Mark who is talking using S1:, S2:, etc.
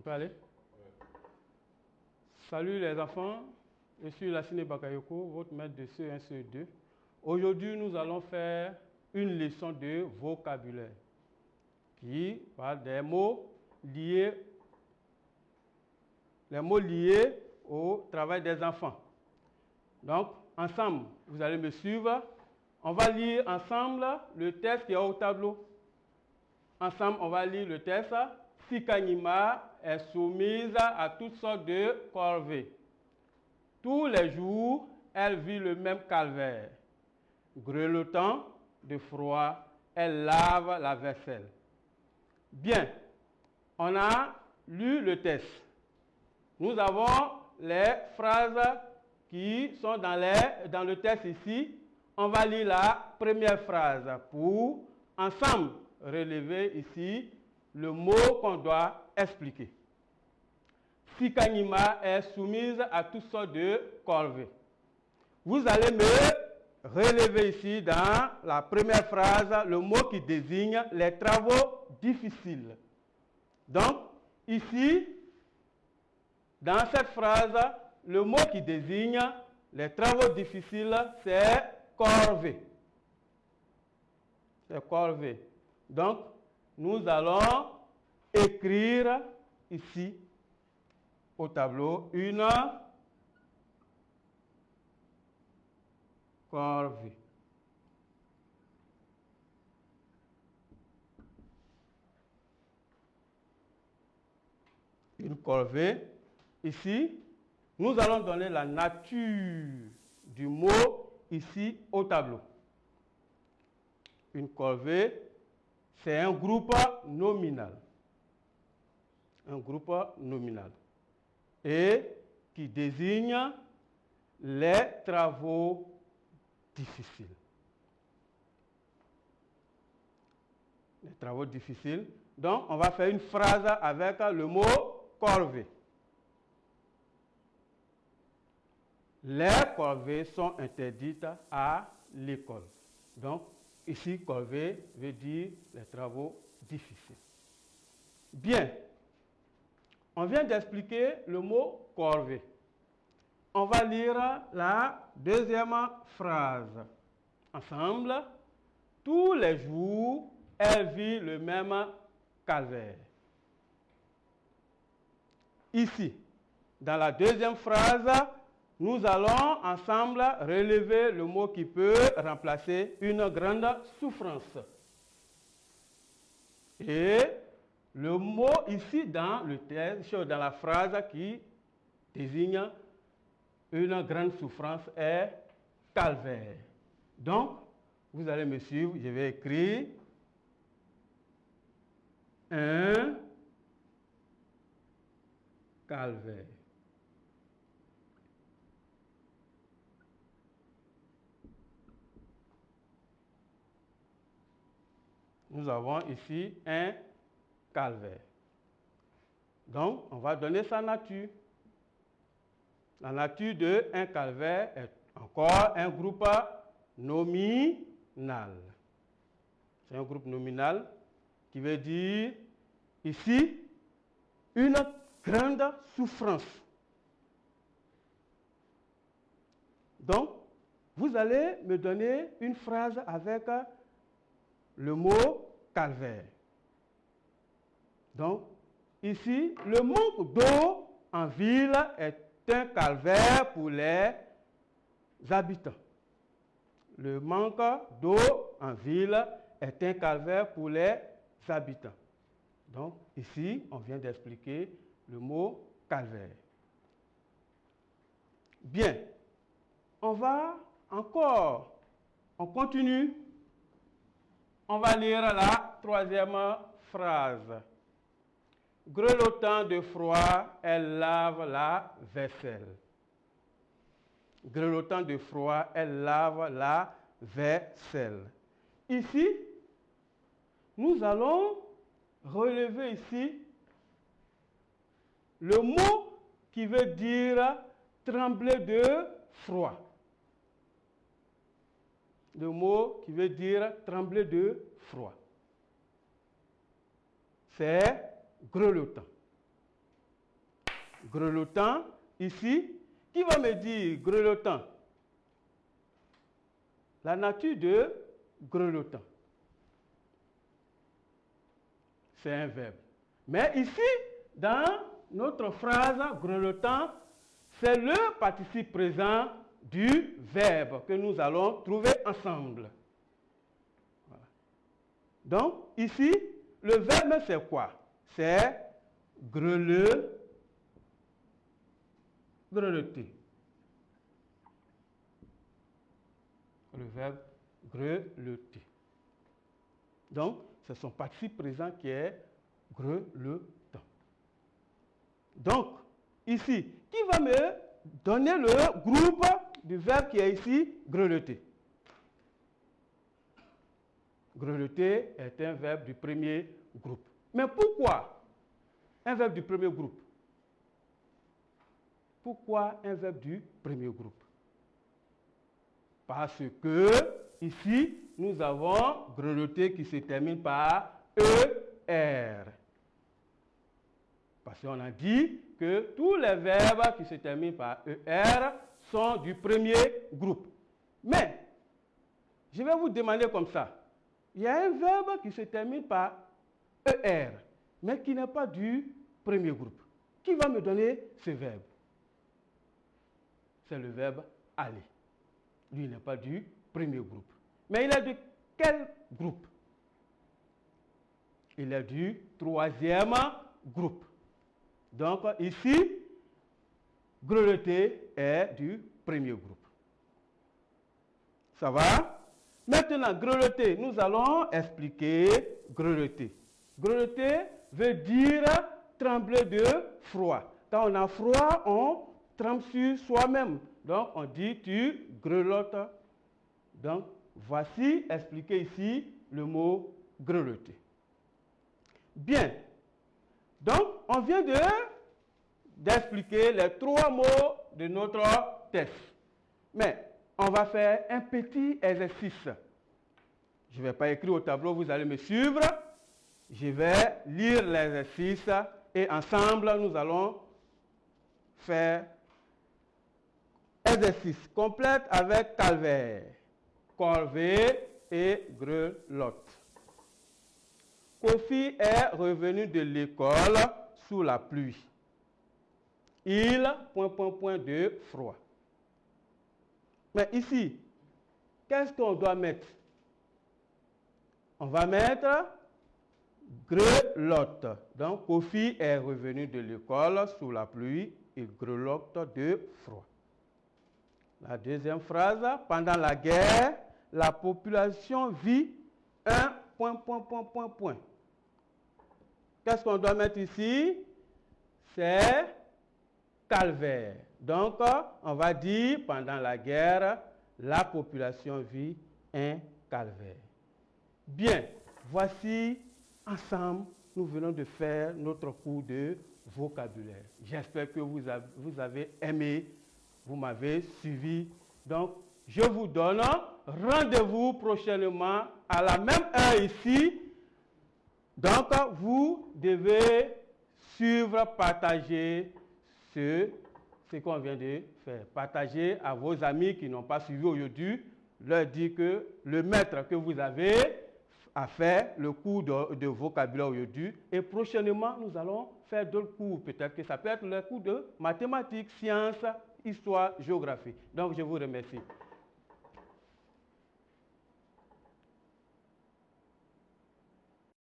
S1: On peut aller? Salut les enfants, je suis Lassine Bakayoko, votre maître de CE1, CE2. Aujourd'hui, nous allons faire une leçon de vocabulaire qui parle des mots liés au travail des enfants. Donc, ensemble, vous allez me suivre. On va lire ensemble le texte qui est au tableau. Ensemble, on va lire le texte. Sikanyima est soumise à toutes sortes de corvées. Tous les jours, elle vit le même calvaire. Grelottant de froid, elle lave la vaisselle. Bien, on a lu le texte. Nous avons les phrases qui sont dans le texte ici. On va lire la première phrase pour ensemble relever ici le mot qu'on doit expliquer. Sikanyima est soumise à toutes sortes de corvées. Vous allez me relever ici dans la première phrase le mot qui désigne les travaux difficiles. Donc, ici, dans cette phrase, le mot qui désigne les travaux difficiles, c'est corvée. C'est corvée. Donc, nous allons écrire ici au tableau une corvée. Une corvée. Ici, nous allons donner la nature du mot ici au tableau. Une corvée, c'est un groupe nominal. Un groupe nominal. Et qui désigne les travaux difficiles. Les travaux difficiles. Donc, on va faire une phrase avec le mot corvée. Les corvées sont interdites à l'école. Donc, ici, corvée veut dire les travaux difficiles. Bien. On vient d'expliquer le mot corvée. On va lire la deuxième phrase. Ensemble, tous les jours, elle vit le même calvaire. Ici, dans la deuxième phrase, nous allons ensemble relever le mot qui peut remplacer une grande souffrance. Et le mot ici dans le texte, dans la phrase qui désigne une grande souffrance est calvaire. Donc, vous allez me suivre, je vais écrire un calvaire. Nous avons ici un calvaire. Donc, on va donner sa nature. La nature d'un calvaire est encore un groupe nominal. C'est un groupe nominal qui veut dire ici une grande souffrance. Donc, vous allez me donner une phrase avec le mot calvaire. Donc, ici, le manque d'eau en ville est un calvaire pour les habitants. Le manque d'eau en ville est un calvaire pour les habitants. Donc, ici, on vient d'expliquer le mot calvaire. Bien. On continue. On va lire la troisième phrase. Grelottant de froid, elle lave la vaisselle. Grelottant de froid, elle lave la vaisselle. Ici, nous allons relever ici le mot qui veut dire trembler de froid. Le mot qui veut dire trembler de froid. C'est grelottant. grelottant ici. Qui va me dire grelottant? La nature de grelottant. C'est un verbe. Mais ici, dans notre phrase grelottant, c'est le participe présent du verbe que nous allons trouver ensemble. Voilà. Donc, ici, le verbe, c'est quoi? C'est grelotter. Le verbe grelotter. Donc, c'est son participe présent qui est grelottant. Donc, ici, qui va me donner le groupe du verbe qui est ici, grelotter? Grelotter est un verbe du premier groupe. Mais pourquoi un verbe du premier groupe? Pourquoi un verbe du premier groupe? Parce que, ici, nous avons grelotter qui se termine par ER. Parce qu'on a dit que tous les verbes qui se terminent par ER sont du premier groupe. Mais, je vais vous demander comme ça. Il y a un verbe qui se termine par ER, mais qui n'est pas du premier groupe. Qui va me donner ce verbe? C'est le verbe aller. Lui, il n'est pas du premier groupe. Mais il est de quel groupe? Il est du troisième groupe. Donc, ici, grelotter est du premier groupe. Ça va? Maintenant, grelotter, nous allons expliquer grelotter. Grelotter veut dire trembler de froid. Quand on a froid, on tremble sur soi-même. Donc, on dit tu grelottes. Donc, voici expliqué ici le mot grelotter. Bien. Donc, on vient d'expliquer les trois mots de notre test. Mais, on va faire un petit exercice. Je ne vais pas écrire au tableau, vous allez me suivre. Je vais lire l'exercice et ensemble, nous allons faire exercice complète avec calvaire, corvée et grelotte. Kofi est revenu de l'école sous la pluie. Il, ... de froid. Mais ici, qu'est-ce qu'on doit mettre? On va mettre grelotte. Donc, Kofi est revenu de l'école sous la pluie. Il grelotte de froid. La deuxième phrase, pendant la guerre, la population vit un ... Qu'est-ce qu'on doit mettre ici? C'est calvaire. Donc, on va dire, pendant la guerre, la population vit un calvaire. Bien, voici, ensemble, nous venons de faire notre cours de vocabulaire. J'espère que vous avez aimé, vous m'avez suivi. Donc, je vous donne rendez-vous prochainement à la même heure ici. Donc, vous devez suivre, partager ce qu'on vient de faire. Partagez à vos amis qui n'ont pas suivi aujourd'hui. Leur dire que le maître que vous avez a fait le cours de vocabulaire aujourd'hui. Et prochainement, nous allons faire d'autres cours. Peut-être que ça peut être le cours de mathématiques, sciences, histoire, géographie. Donc, je vous remercie.